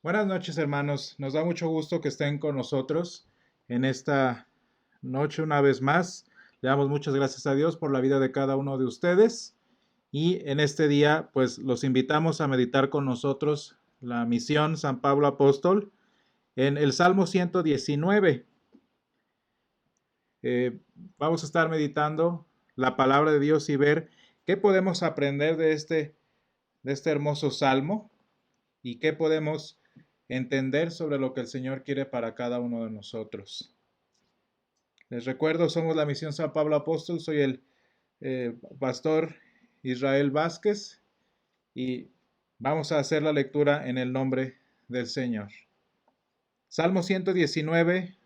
Buenas noches, hermanos. Nos da mucho gusto que estén con nosotros en esta noche una vez más. Le damos muchas gracias a Dios por la vida de cada uno de ustedes. Y en este día, pues los invitamos a meditar con nosotros la misión San Pablo Apóstol en el Salmo 119. Eh, Vamos a estar meditando la palabra de Dios y ver qué podemos aprender de este hermoso salmo y qué podemos entender sobre lo que el Señor quiere para cada uno de nosotros. Les recuerdo, somos la misión San Pablo Apóstol, soy el pastor Israel Vázquez y vamos a hacer la lectura en el nombre del Señor. Salmo 119,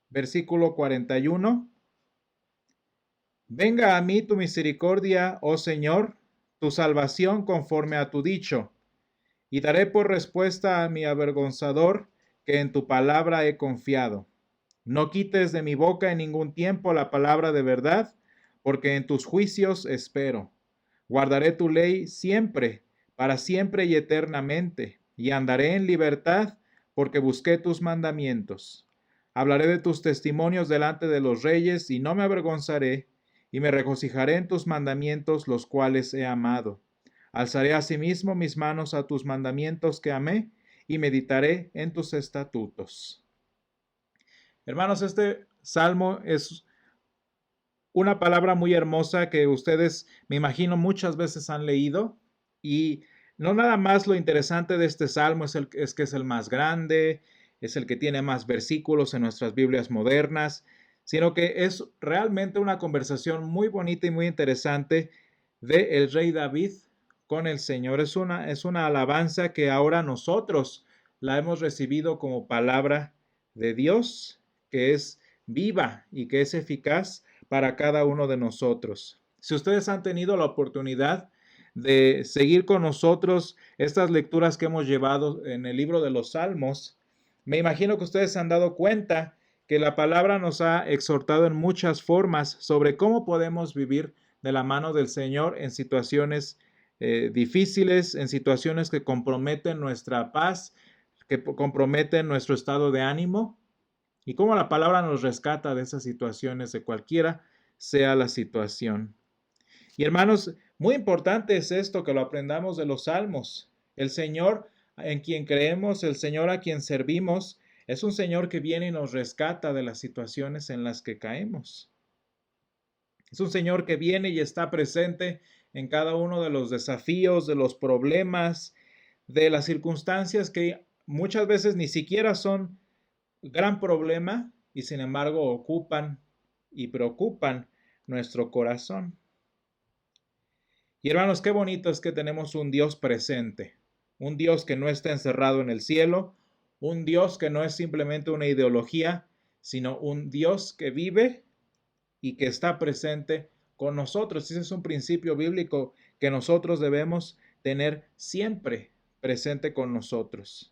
versículo 41. Venga a mí tu misericordia, oh Señor, tu salvación conforme a tu dicho, y daré por respuesta a mi avergonzador que en tu palabra he confiado. No quites de mi boca en ningún tiempo la palabra de verdad, porque en tus juicios espero. Guardaré tu ley siempre, para siempre y eternamente, y andaré en libertad, porque busqué tus mandamientos. Hablaré de tus testimonios delante de los reyes, y no me avergonzaré, y me regocijaré en tus mandamientos, los cuales he amado. Alzaré asimismo mis manos a tus mandamientos que amé, y meditaré en tus estatutos. Hermanos, este salmo es una palabra muy hermosa que ustedes, me imagino, muchas veces han leído y no nada más lo interesante de este salmo es que es el más grande, es el que tiene más versículos en nuestras Biblias modernas, sino que es realmente una conversación muy bonita y muy interesante de el rey David con el Señor. Es una alabanza que ahora nosotros la hemos recibido como palabra de Dios, que es viva y que es eficaz para cada uno de nosotros. Si ustedes han tenido la oportunidad de seguir con nosotros estas lecturas que hemos llevado en el libro de los Salmos, me imagino que ustedes se han dado cuenta que la palabra nos ha exhortado en muchas formas sobre cómo podemos vivir de la mano del Señor en situaciones difíciles, en situaciones que comprometen nuestra paz, que comprometen nuestro estado de ánimo, y cómo la palabra nos rescata de esas situaciones, de cualquiera sea la situación. Y hermanos, muy importante es esto, que lo aprendamos de los salmos. El Señor en quien creemos, el Señor a quien servimos, es un Señor que viene y nos rescata de las situaciones en las que caemos. Es un Señor que viene y está presente en cada uno de los desafíos, de los problemas, de las circunstancias que muchas veces ni siquiera son gran problema y sin embargo ocupan y preocupan nuestro corazón. Y hermanos, qué bonito es que tenemos un Dios presente, un Dios que no está encerrado en el cielo, un Dios que no es simplemente una ideología, sino un Dios que vive y que está presente con nosotros. Ese es un principio bíblico que nosotros debemos tener siempre presente con nosotros.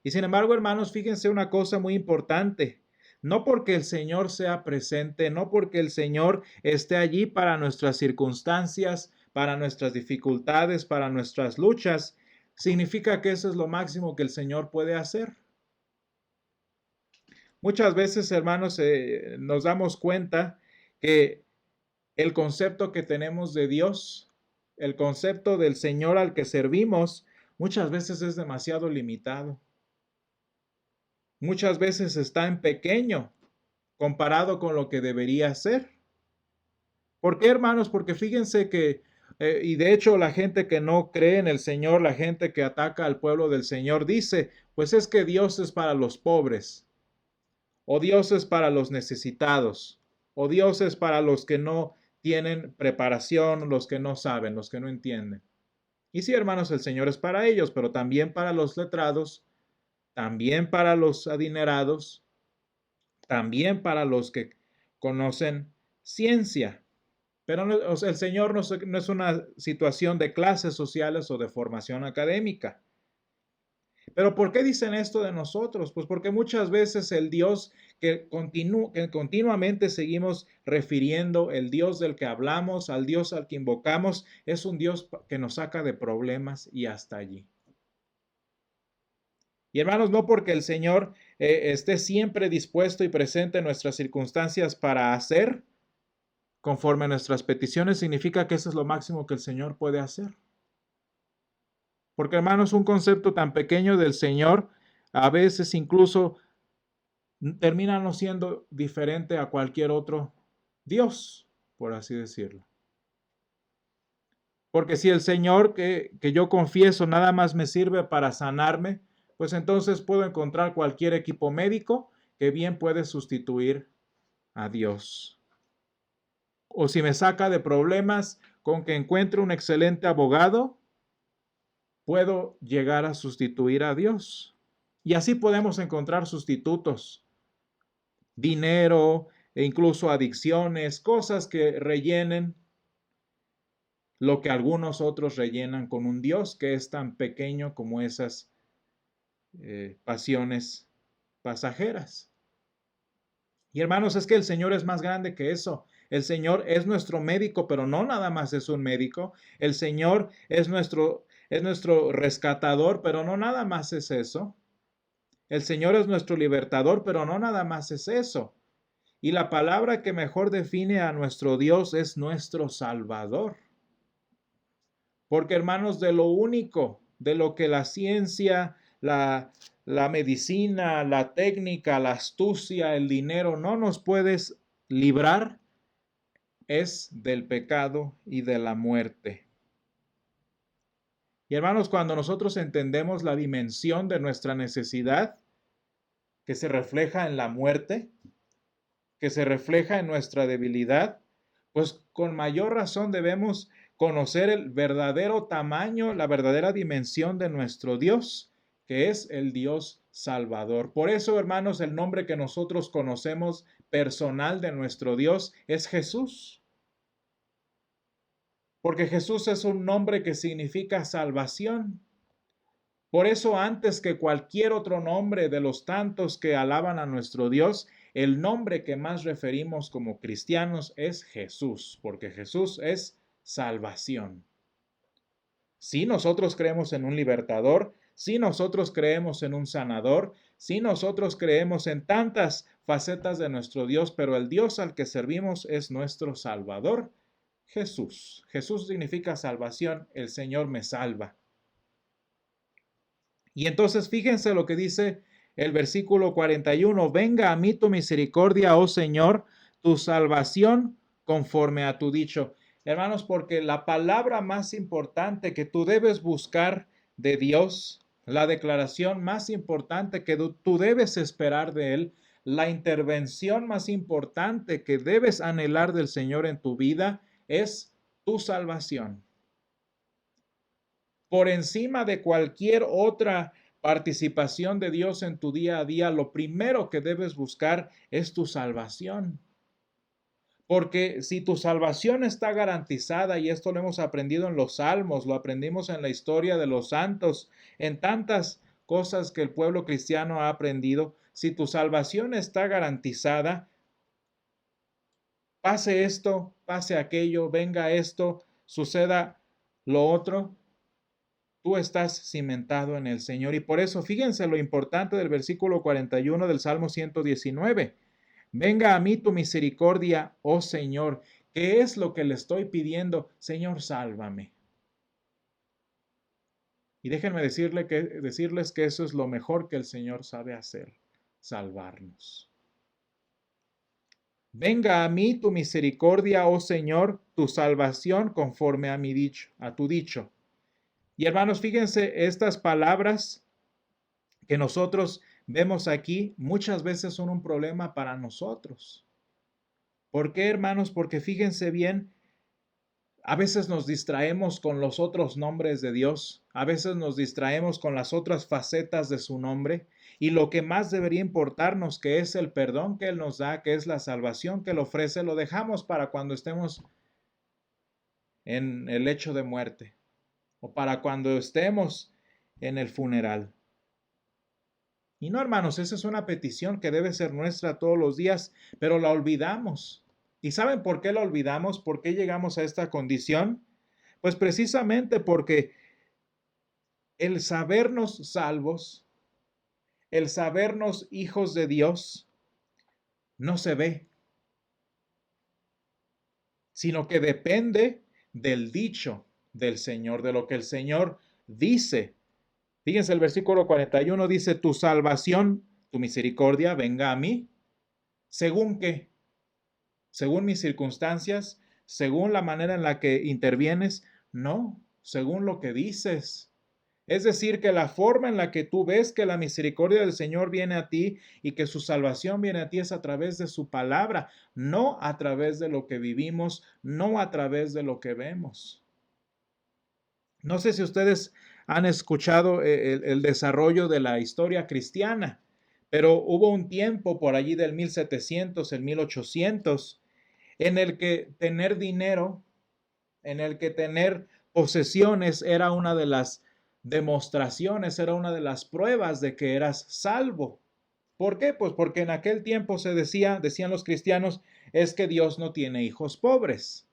Y sin embargo, hermanos, fíjense una cosa muy importante. No porque el Señor sea presente, no porque el Señor esté allí para nuestras circunstancias, para nuestras dificultades, para nuestras luchas, significa que eso es lo máximo que el Señor puede hacer. Muchas veces, hermanos, nos damos cuenta que el concepto que tenemos de Dios, el concepto del Señor al que servimos, muchas veces es demasiado limitado. Muchas veces está en pequeño comparado con lo que debería ser. ¿Por qué, hermanos? Porque fíjense que, y de hecho la gente que no cree en el Señor, la gente que ataca al pueblo del Señor, dice, pues es que Dios es para los pobres, o Dios es para los necesitados, o Dios es para los que no tienen preparación, los que no saben, los que no entienden. Y sí, hermanos, el Señor es para ellos, pero también para los letrados, también para los adinerados, también para los que conocen ciencia. Pero no, o sea, el Señor no es una situación de clases sociales o de formación académica. Pero ¿por qué dicen esto de nosotros? Pues porque muchas veces el Dios que continuamente seguimos refiriendo, el Dios del que hablamos, al Dios al que invocamos, es un Dios que nos saca de problemas y hasta allí. Y hermanos, no porque el Señor esté siempre dispuesto y presente en nuestras circunstancias para hacer conforme a nuestras peticiones, significa que eso es lo máximo que el Señor puede hacer. Porque hermanos, un concepto tan pequeño del Señor a veces incluso termina no siendo diferente a cualquier otro Dios, por así decirlo. Porque si el Señor que yo confieso nada más me sirve para sanarme, pues entonces puedo encontrar cualquier equipo médico que bien puede sustituir a Dios. O si me saca de problemas con que encuentre un excelente abogado, puedo llegar a sustituir a Dios. Y así podemos encontrar sustitutos, dinero e incluso adicciones, cosas que rellenen lo que algunos otros rellenan con un Dios que es tan pequeño como esas pasiones pasajeras. Y hermanos, es que el Señor es más grande que eso. El Señor es nuestro médico, pero no nada más es un médico. El Señor es nuestro rescatador, pero no nada más es eso. El Señor es nuestro libertador, pero no nada más es eso. Y la palabra que mejor define a nuestro Dios es nuestro Salvador. Porque hermanos, de lo único, de lo que la ciencia, la medicina, la técnica, la astucia, el dinero no nos puedes librar, es del pecado y de la muerte. Y hermanos, cuando nosotros entendemos la dimensión de nuestra necesidad, que se refleja en la muerte, que se refleja en nuestra debilidad, pues con mayor razón debemos conocer el verdadero tamaño, la verdadera dimensión de nuestro Dios, que es el Dios Salvador. Por eso, hermanos, el nombre que nosotros conocemos personal de nuestro Dios es Jesús. Porque Jesús es un nombre que significa salvación. Por eso, antes que cualquier otro nombre de los tantos que alaban a nuestro Dios, el nombre que más referimos como cristianos es Jesús, porque Jesús es salvación. Si nosotros creemos en un libertador, si nosotros creemos en un sanador, si nosotros creemos en tantas facetas de nuestro Dios, pero el Dios al que servimos es nuestro Salvador, Jesús. Jesús significa salvación, el Señor me salva. Y entonces fíjense lo que dice el versículo 41, venga a mí tu misericordia, oh Señor, tu salvación conforme a tu dicho. Hermanos, porque la palabra más importante que tú debes buscar de Dios, la declaración más importante que tú debes esperar de Él, la intervención más importante que debes anhelar del Señor en tu vida es tu salvación. Por encima de cualquier otra participación de Dios en tu día a día, lo primero que debes buscar es tu salvación. Porque si tu salvación está garantizada, y esto lo hemos aprendido en los Salmos, lo aprendimos en la historia de los santos, en tantas cosas que el pueblo cristiano ha aprendido, si tu salvación está garantizada, pase esto, pase aquello, venga esto, suceda lo otro, tú estás cimentado en el Señor. Y por eso, fíjense lo importante del versículo 41 del Salmo 119. Venga a mí tu misericordia, oh Señor. ¿Qué es lo que le estoy pidiendo? Señor, sálvame. Y déjenme decirles que eso es lo mejor que el Señor sabe hacer, salvarnos. Venga a mí tu misericordia, oh Señor, tu salvación conforme a mi dicho, a tu dicho. Y hermanos, fíjense, estas palabras que nosotros vemos aquí muchas veces son un problema para nosotros. ¿Por qué, hermanos? Porque fíjense bien, a veces nos distraemos con los otros nombres de Dios, a veces nos distraemos con las otras facetas de su nombre, y lo que más debería importarnos, que es el perdón que Él nos da, que es la salvación que Él ofrece, lo dejamos para cuando estemos en el lecho de muerte o para cuando estemos en el funeral. Y no, hermanos, esa es una petición que debe ser nuestra todos los días, pero la olvidamos. ¿Y saben por qué la olvidamos? ¿Por qué llegamos a esta condición? Pues precisamente porque el sabernos salvos El sabernos hijos de Dios no se ve, sino que depende del dicho del Señor, de lo que el Señor dice. Fíjense, el versículo 41 dice, tu salvación, tu misericordia, venga a mí. ¿Según qué? ¿Según mis circunstancias? ¿Según la manera en la que intervienes? No, según lo que dices. Es decir, que la forma en la que tú ves que la misericordia del Señor viene a ti y que su salvación viene a ti es a través de su palabra, no a través de lo que vivimos, no a través de lo que vemos. No sé si ustedes han escuchado el desarrollo de la historia cristiana, pero hubo un tiempo por allí del 1700, el 1800, en el que tener dinero, en el que tener posesiones era una de las demostraciones, era una de las pruebas de que eras salvo. ¿Por qué? Pues porque en aquel tiempo se decía, decían los cristianos, es que Dios no tiene hijos pobres,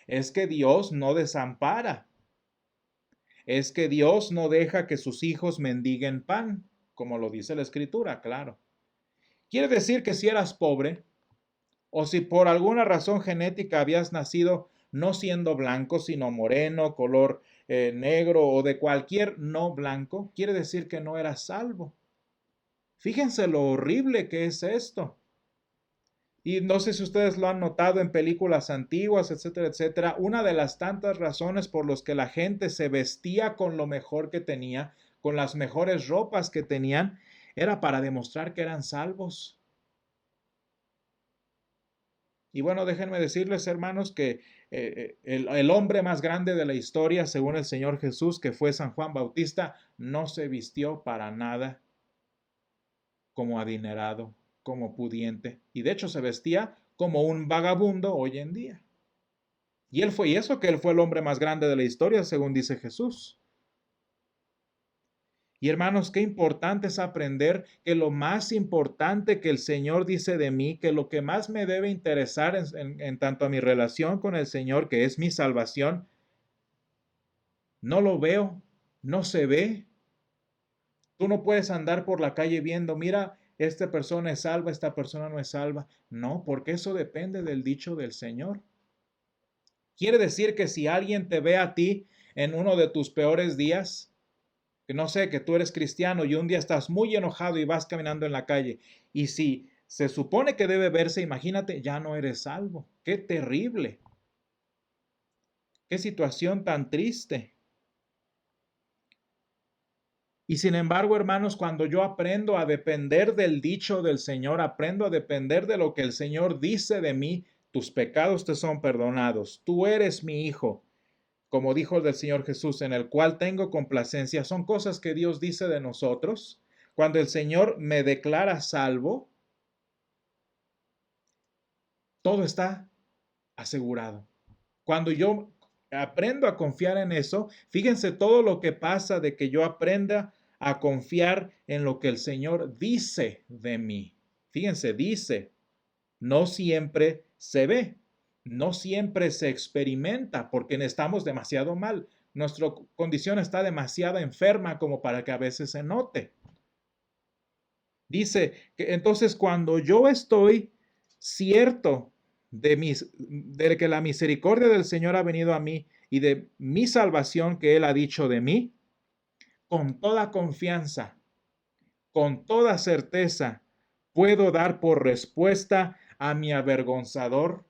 es que Dios no desampara, es que Dios no deja que sus hijos mendiguen pan, como lo dice la Escritura, claro. Quiere decir que si eras pobre, o si por alguna razón genética habías nacido no siendo blanco, sino moreno, color negro o de cualquier no blanco, quiere decir que no eras salvo. Fíjense lo horrible que es esto. Y no sé si ustedes lo han notado en películas antiguas, etcétera, etcétera. Una de las tantas razones por las que la gente se vestía con lo mejor que tenía, con las mejores ropas que tenían, era para demostrar que eran salvos. Y bueno, déjenme decirles, hermanos, que el hombre más grande de la historia, según el Señor Jesús, que fue San Juan Bautista, no se vistió para nada como adinerado, como pudiente. Y de hecho se vestía como un vagabundo hoy en día. Y eso que él fue el hombre más grande de la historia, según dice Jesús. Y hermanos, qué importante es aprender que lo más importante que el Señor dice de mí, que lo que más me debe interesar en tanto a mi relación con el Señor, que es mi salvación, no lo veo, no se ve. Tú no puedes andar por la calle viendo, mira, esta persona es salva, esta persona no es salva. No, porque eso depende del dicho del Señor. Quiere decir que si alguien te ve a ti en uno de tus peores días, que no sé, que tú eres cristiano y un día estás muy enojado y vas caminando en la calle, y si se supone que debe verse, imagínate, ya no eres salvo. Qué terrible. Qué situación tan triste. Y sin embargo, hermanos, cuando yo aprendo a depender del dicho del Señor, aprendo a depender de lo que el Señor dice de mí, tus pecados te son perdonados, tú eres mi hijo, como dijo el Señor Jesús, en el cual tengo complacencia, son cosas que Dios dice de nosotros. Cuando el Señor me declara salvo, todo está asegurado. Cuando yo aprendo a confiar en eso, fíjense todo lo que pasa de que yo aprenda a confiar en lo que el Señor dice de mí. Fíjense, dice, no siempre se ve, no siempre se experimenta porque estamos demasiado mal. Nuestra condición está demasiado enferma como para que a veces se note. Dice que entonces cuando yo estoy cierto de que la misericordia del Señor ha venido a mí y de mi salvación que Él ha dicho de mí, con toda confianza, con toda certeza, puedo dar por respuesta a mi avergonzador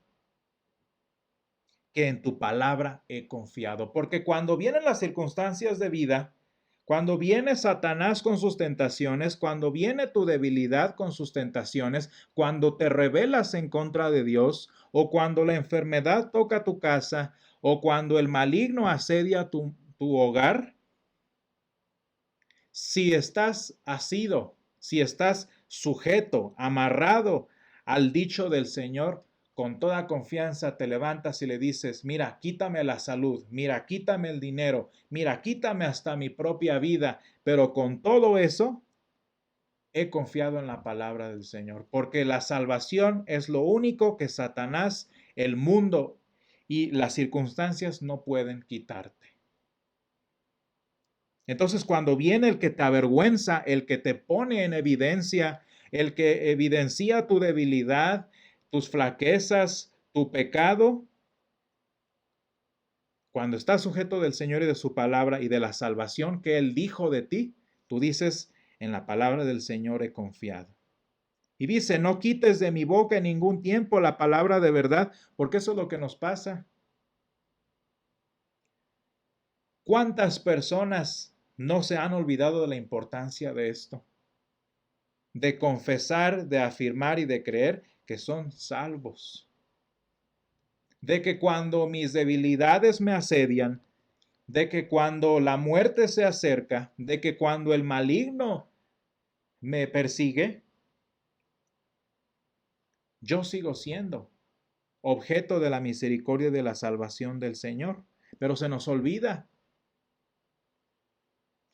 que en tu palabra he confiado. Porque cuando vienen las circunstancias de vida, cuando viene Satanás con sus tentaciones, cuando viene tu debilidad con sus tentaciones, cuando te rebelas en contra de Dios, o cuando la enfermedad toca tu casa, o cuando el maligno asedia tu hogar, si estás asido, si estás sujeto, amarrado al dicho del Señor, con toda confianza te levantas y le dices, mira, quítame la salud, mira, quítame el dinero, mira, quítame hasta mi propia vida, pero con todo eso he confiado en la palabra del Señor, porque la salvación es lo único que Satanás, el mundo y las circunstancias no pueden quitarte. Entonces, cuando viene el que te avergüenza, el que te pone en evidencia, el que evidencia tu debilidad, tus flaquezas, tu pecado, cuando estás sujeto del Señor y de su palabra y de la salvación que Él dijo de ti, tú dices, en la palabra del Señor he confiado. Y dice, no quites de mi boca en ningún tiempo la palabra de verdad, porque eso es lo que nos pasa. ¿Cuántas personas no se han olvidado de la importancia de esto? De confesar, de afirmar y de creer que son salvos. De que cuando mis debilidades me asedian, de que cuando la muerte se acerca, de que cuando el maligno me persigue, yo sigo siendo objeto de la misericordia y de la salvación del Señor. Pero se nos olvida.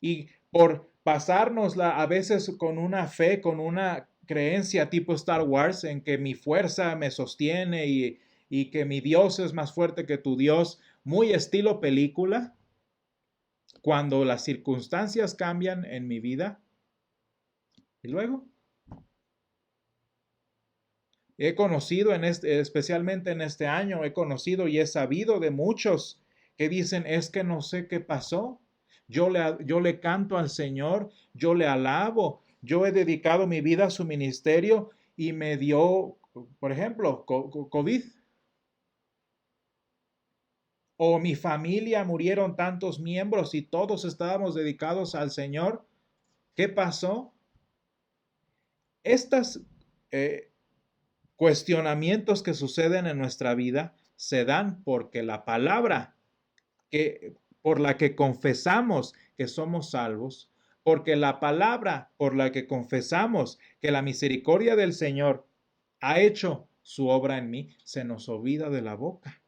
Y por pasárnosla a veces con una fe, con una creencia tipo Star Wars, en que mi fuerza me sostiene y que mi Dios es más fuerte que tu Dios, muy estilo película, cuando las circunstancias cambian en mi vida, y luego he conocido, especialmente en este año, he conocido y he sabido de muchos que dicen, es que no sé qué pasó. Yo le canto al Señor, yo le alabo, yo he dedicado mi vida a su ministerio y me dio, por ejemplo, COVID. O mi familia murieron tantos miembros y todos estábamos dedicados al Señor. ¿Qué pasó? Estas cuestionamientos que suceden en nuestra vida se dan porque la palabra por la que confesamos que somos salvos, porque la palabra por la que confesamos que la misericordia del Señor ha hecho su obra en mí, se nos olvida de la boca.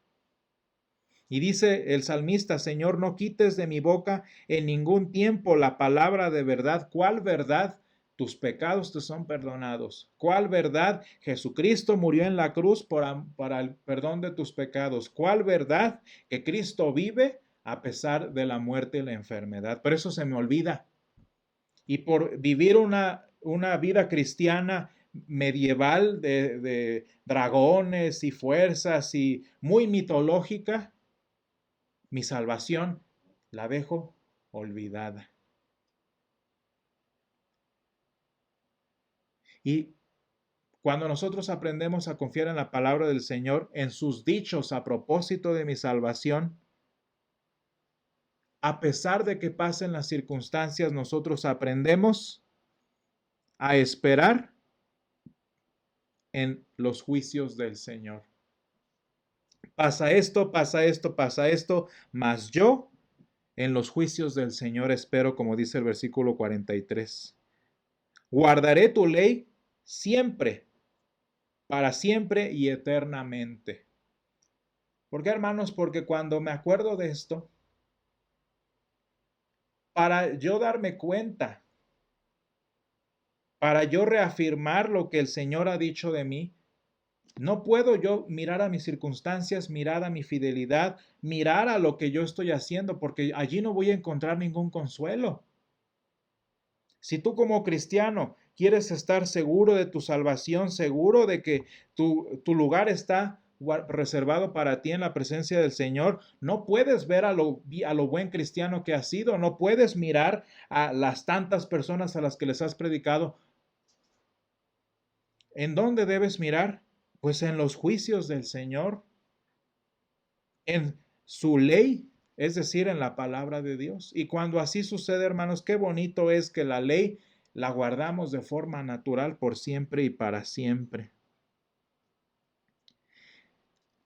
Y dice el salmista, Señor, no quites de mi boca en ningún tiempo la palabra de verdad. ¿Cuál verdad? Tus pecados te son perdonados. ¿Cuál verdad? Jesucristo murió en la cruz para el perdón de tus pecados. ¿Cuál verdad? Que Cristo vive a pesar de la muerte y la enfermedad. Pero eso se me olvida. Y por vivir una vida cristiana medieval de dragones y fuerzas y muy mitológica, mi salvación la dejo olvidada. Y cuando nosotros aprendemos a confiar en la palabra del Señor, en sus dichos a propósito de mi salvación, a pesar de que pasen las circunstancias, nosotros aprendemos a esperar en los juicios del Señor. Pasa esto, pasa esto, pasa esto, mas yo en los juicios del Señor espero, como dice el versículo 43. Guardaré tu ley siempre, para siempre y eternamente. ¿Por qué, hermanos? Porque cuando me acuerdo de esto, para yo darme cuenta, para yo reafirmar lo que el Señor ha dicho de mí, no puedo yo mirar a mis circunstancias, mirar a mi fidelidad, mirar a lo que yo estoy haciendo, porque allí no voy a encontrar ningún consuelo. Si tú como cristiano quieres estar seguro de tu salvación, seguro de que tu lugar está reservado para ti en la presencia del Señor, no puedes ver a lo buen cristiano que has sido, no puedes mirar a las tantas personas a las que les has predicado. ¿En dónde debes mirar? Pues en los juicios del Señor, en su ley, es decir, en la palabra de Dios. Y cuando así sucede, hermanos, qué bonito es que la ley la guardamos de forma natural por siempre y para siempre.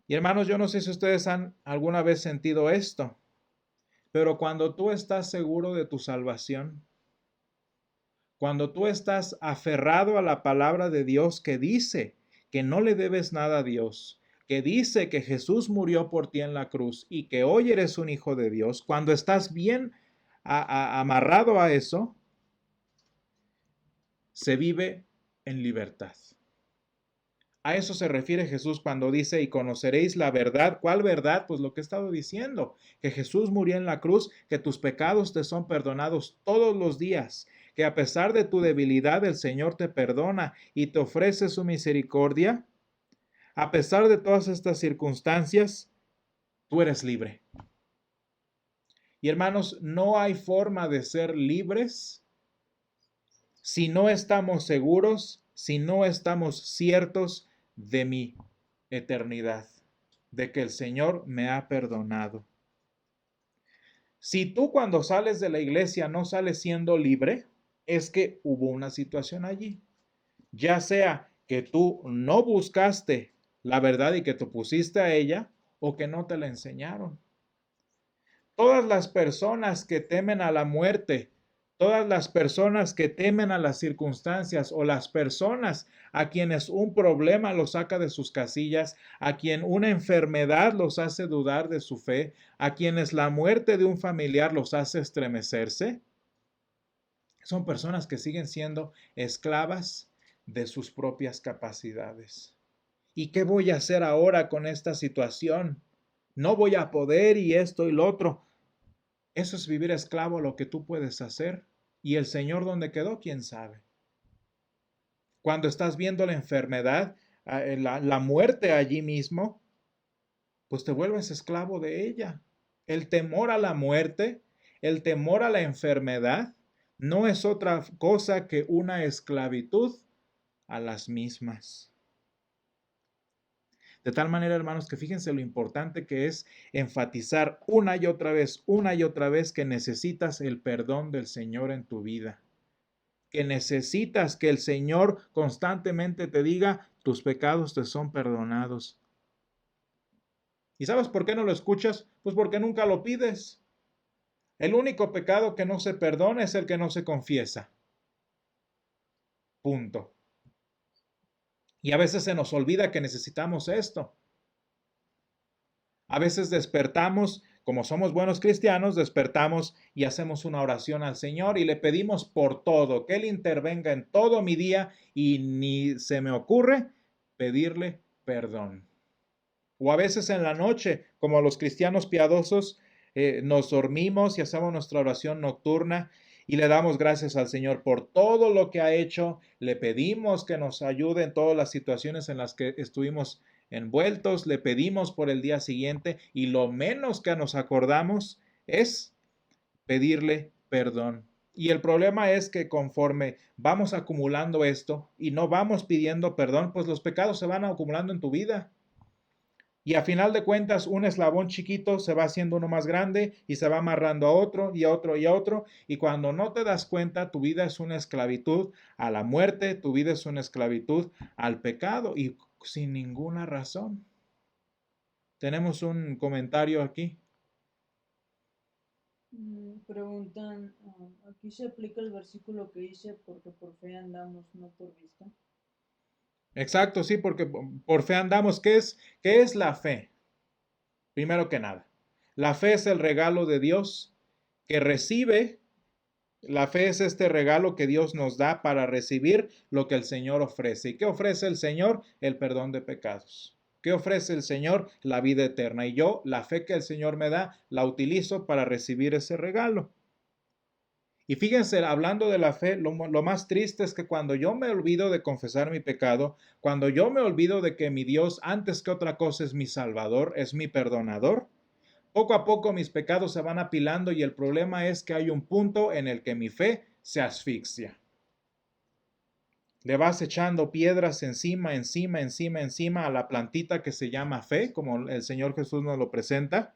Y hermanos, yo no sé si ustedes han alguna vez sentido esto, pero cuando tú estás seguro de tu salvación, cuando tú estás aferrado a la palabra de Dios que dice que no le debes nada a Dios, que dice que Jesús murió por ti en la cruz y que hoy eres un hijo de Dios, cuando estás bien amarrado a eso, se vive en libertad. A eso se refiere Jesús cuando dice, y conoceréis la verdad. ¿Cuál verdad? Pues lo que he estado diciendo, que Jesús murió en la cruz, que tus pecados te son perdonados todos los días, que a pesar de tu debilidad el Señor te perdona y te ofrece su misericordia. A pesar de todas estas circunstancias, tú eres libre. Y hermanos, no hay forma de ser libres si no estamos seguros, si no estamos ciertos de mi eternidad, de que el Señor me ha perdonado. Si tú cuando sales de la iglesia no sales siendo libre, es que hubo una situación allí. Ya sea que tú no buscaste la verdad y que te pusiste a ella, o que no te la enseñaron. Todas las personas que temen a la muerte, todas las personas que temen a las circunstancias o las personas a quienes un problema los saca de sus casillas, a quien una enfermedad los hace dudar de su fe, a quienes la muerte de un familiar los hace estremecerse, son personas que siguen siendo esclavas de sus propias capacidades. ¿Y qué voy a hacer ahora con esta situación? No voy a poder y esto y lo otro. Eso es vivir esclavo a lo que tú puedes hacer. ¿Y el Señor dónde quedó? ¿Quién sabe? Cuando estás viendo la enfermedad, la muerte allí mismo, pues te vuelves esclavo de ella. El temor a la muerte, el temor a la enfermedad, no es otra cosa que una esclavitud a las mismas. De tal manera, hermanos, que fíjense lo importante que es enfatizar una y otra vez que necesitas el perdón del Señor en tu vida. Que necesitas que el Señor constantemente te diga, tus pecados te son perdonados. ¿Y sabes por qué no lo escuchas? Pues porque nunca lo pides. El único pecado que no se perdona es el que no se confiesa. Punto. Y a veces se nos olvida que necesitamos esto. A veces despertamos, como somos buenos cristianos, despertamos y hacemos una oración al Señor y le pedimos por todo, que Él intervenga en todo mi día y ni se me ocurre pedirle perdón. O a veces en la noche, como los cristianos piadosos, nos dormimos y hacemos nuestra oración nocturna y le damos gracias al Señor por todo lo que ha hecho. Le pedimos que nos ayude en todas las situaciones en las que estuvimos envueltos. Le pedimos por el día siguiente y lo menos que nos acordamos es pedirle perdón. Y el problema es que conforme vamos acumulando esto y no vamos pidiendo perdón, pues los pecados se van acumulando en tu vida. Y a final de cuentas, un eslabón chiquito se va haciendo uno más grande y se va amarrando a otro y a otro y a otro. Y cuando no te das cuenta, tu vida es una esclavitud a la muerte, tu vida es una esclavitud al pecado y sin ninguna razón. Tenemos un comentario aquí. Preguntan, aquí se aplica el versículo que dice, porque por fe andamos, no por vista. Exacto, sí, porque por fe andamos. ¿Qué es la fe? Primero que nada, la fe es el regalo de Dios que recibe. La fe es este regalo que Dios nos da para recibir lo que el Señor ofrece. ¿Y qué ofrece el Señor? El perdón de pecados. ¿Qué ofrece el Señor? La vida eterna. Y yo, la fe que el Señor me da, la utilizo para recibir ese regalo. Y fíjense, hablando de la fe, lo más triste es que cuando yo me olvido de confesar mi pecado, cuando yo me olvido de que mi Dios, antes que otra cosa, es mi Salvador, es mi perdonador, poco a poco mis pecados se van apilando y el problema es que hay un punto en el que mi fe se asfixia. Le vas echando piedras encima, encima, encima, encima a la plantita que se llama fe, como el Señor Jesús nos lo presenta.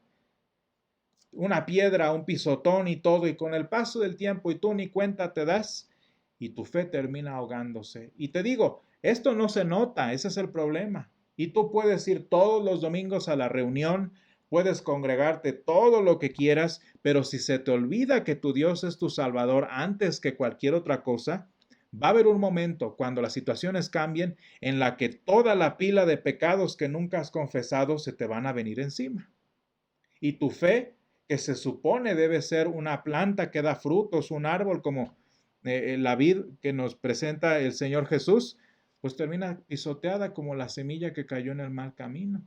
Una piedra, un pisotón y todo, y con el paso del tiempo y tú ni cuenta te das, y tu fe termina ahogándose. Y te digo, esto no se nota, ese es el problema. Y tú puedes ir todos los domingos a la reunión, puedes congregarte todo lo que quieras, pero si se te olvida que tu Dios es tu Salvador antes que cualquier otra cosa, va a haber un momento cuando las situaciones cambien en la que toda la pila de pecados que nunca has confesado se te van a venir encima. Y tu fe, que se supone debe ser una planta que da frutos, un árbol como la vid que nos presenta el Señor Jesús, pues termina pisoteada como la semilla que cayó en el mal camino.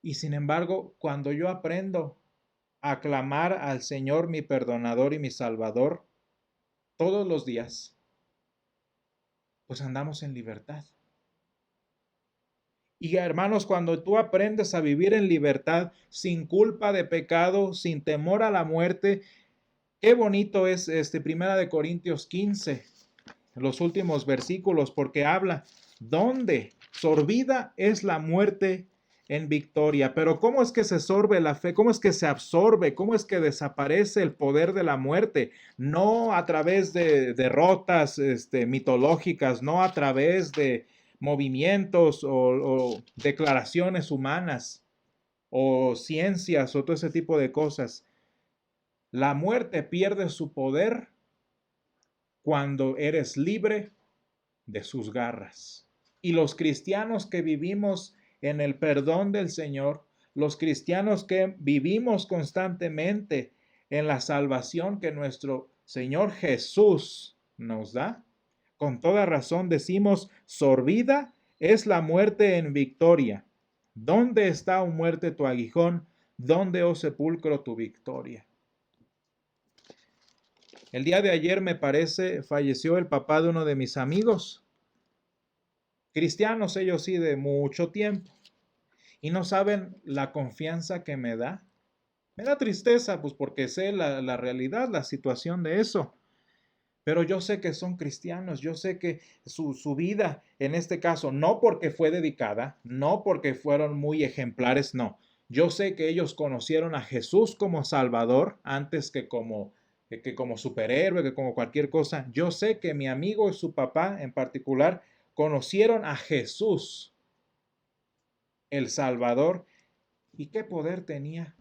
Y sin embargo, cuando yo aprendo a clamar al Señor, mi perdonador y mi salvador, todos los días, pues andamos en libertad. Y hermanos, cuando tú aprendes a vivir en libertad, sin culpa de pecado, sin temor a la muerte, qué bonito es Primera de Corintios 15, los últimos versículos, porque habla, ¿dónde? Sorbida es la muerte en victoria. Pero ¿cómo es que se sorbe la fe? ¿Cómo es que se absorbe? ¿Cómo es que desaparece el poder de la muerte? No a través de derrotas mitológicas, no a través de movimientos o declaraciones humanas o ciencias o todo ese tipo de cosas. La muerte pierde su poder cuando eres libre de sus garras. Y los cristianos que vivimos en el perdón del Señor, los cristianos que vivimos constantemente en la salvación que nuestro Señor Jesús nos da, con toda razón decimos, sorbida es la muerte en victoria. ¿Dónde está, oh muerte, tu aguijón? ¿Dónde, oh sepulcro, tu victoria? El día de ayer, me parece, falleció el papá de uno de mis amigos, cristianos ellos sí de mucho tiempo, y no saben la confianza que me da. Me da tristeza, pues porque sé la realidad, la situación de eso. Pero yo sé que son cristianos, yo sé que su vida, en este caso, no porque fue dedicada, no porque fueron muy ejemplares, no. Yo sé que ellos conocieron a Jesús como Salvador antes que como superhéroe, que como cualquier cosa. Yo sé que mi amigo y su papá en particular conocieron a Jesús, el Salvador. ¿Y qué poder tenía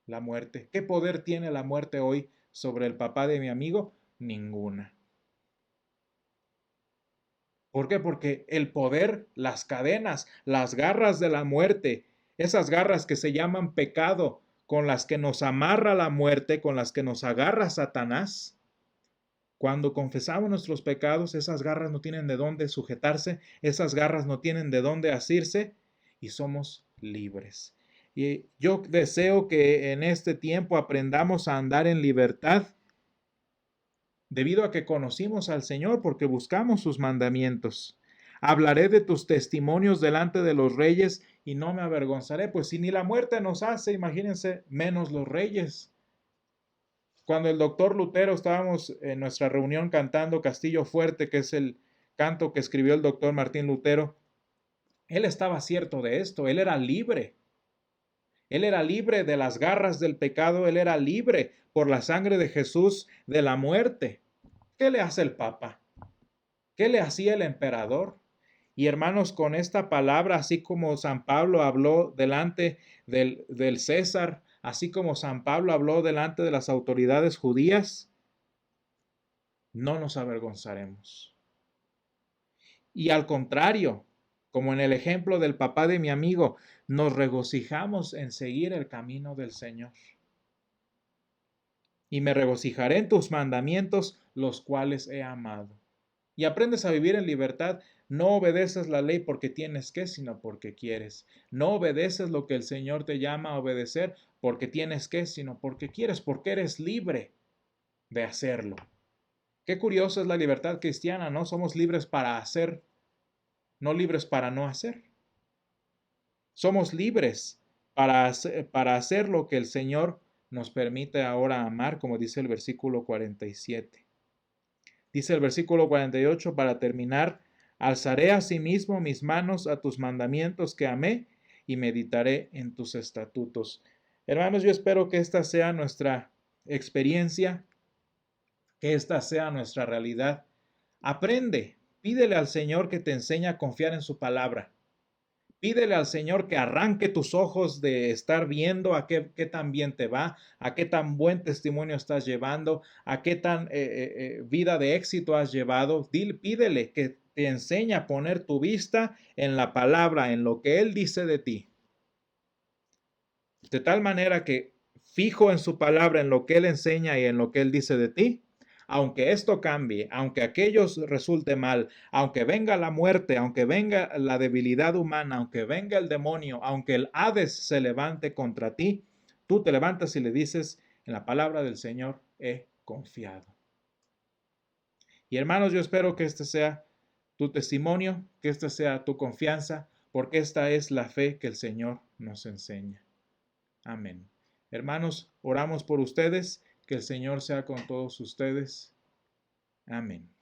la muerte? ¿Qué poder tiene la muerte hoy sobre el papá de mi amigo? Ninguna. ¿Por qué? Porque el poder, las cadenas, las garras de la muerte, esas garras que se llaman pecado, con las que nos amarra la muerte, con las que nos agarra Satanás, cuando confesamos nuestros pecados, esas garras no tienen de dónde sujetarse, esas garras no tienen de dónde asirse y somos libres. Y yo deseo que en este tiempo aprendamos a andar en libertad debido a que conocimos al Señor porque buscamos sus mandamientos. Hablaré de tus testimonios delante de los reyes y no me avergonzaré, pues si ni la muerte nos hace, imagínense, menos los reyes. Cuando el doctor Lutero estábamos en nuestra reunión cantando Castillo Fuerte, que es el canto que escribió el doctor Martín Lutero, él estaba cierto de esto, él era libre. Él era libre de las garras del pecado, él era libre por la sangre de Jesús de la muerte. ¿Qué le hace el Papa? ¿Qué le hacía el emperador? Y hermanos, con esta palabra, así como San Pablo habló delante del César, así como San Pablo habló delante de las autoridades judías, no nos avergonzaremos. Y al contrario, como en el ejemplo del papá de mi amigo, nos regocijamos en seguir el camino del Señor. Y me regocijaré en tus mandamientos, los cuales he amado. Y aprendes a vivir en libertad. No obedeces la ley porque tienes que, sino porque quieres. No obedeces lo que el Señor te llama a obedecer porque tienes que, sino porque quieres, porque eres libre de hacerlo. Qué curioso es la libertad cristiana, ¿no? Somos libres para hacer, no libres para no hacer. Somos libres para hacer lo que el Señor nos permite ahora amar, como dice el versículo 47. Dice el versículo 48, para terminar, alzaré asimismo mis manos a tus mandamientos que amé y meditaré en tus estatutos. Hermanos, yo espero que esta sea nuestra experiencia, que esta sea nuestra realidad. Aprende, pídele al Señor que te enseñe a confiar en su palabra. Pídele al Señor que arranque tus ojos de estar viendo a qué tan bien te va, a qué tan buen testimonio estás llevando, a qué tan vida de éxito has llevado. Pídele que te enseñe a poner tu vista en la palabra, en lo que Él dice de ti. De tal manera que fijo en su palabra, en lo que Él enseña y en lo que Él dice de ti, aunque esto cambie, aunque aquello resulte mal, aunque venga la muerte, aunque venga la debilidad humana, aunque venga el demonio, aunque el Hades se levante contra ti, tú te levantas y le dices, en la palabra del Señor he confiado. Y hermanos, yo espero que este sea tu testimonio, que esta sea tu confianza, porque esta es la fe que el Señor nos enseña. Amén. Hermanos, oramos por ustedes, que el Señor sea con todos ustedes. Amén.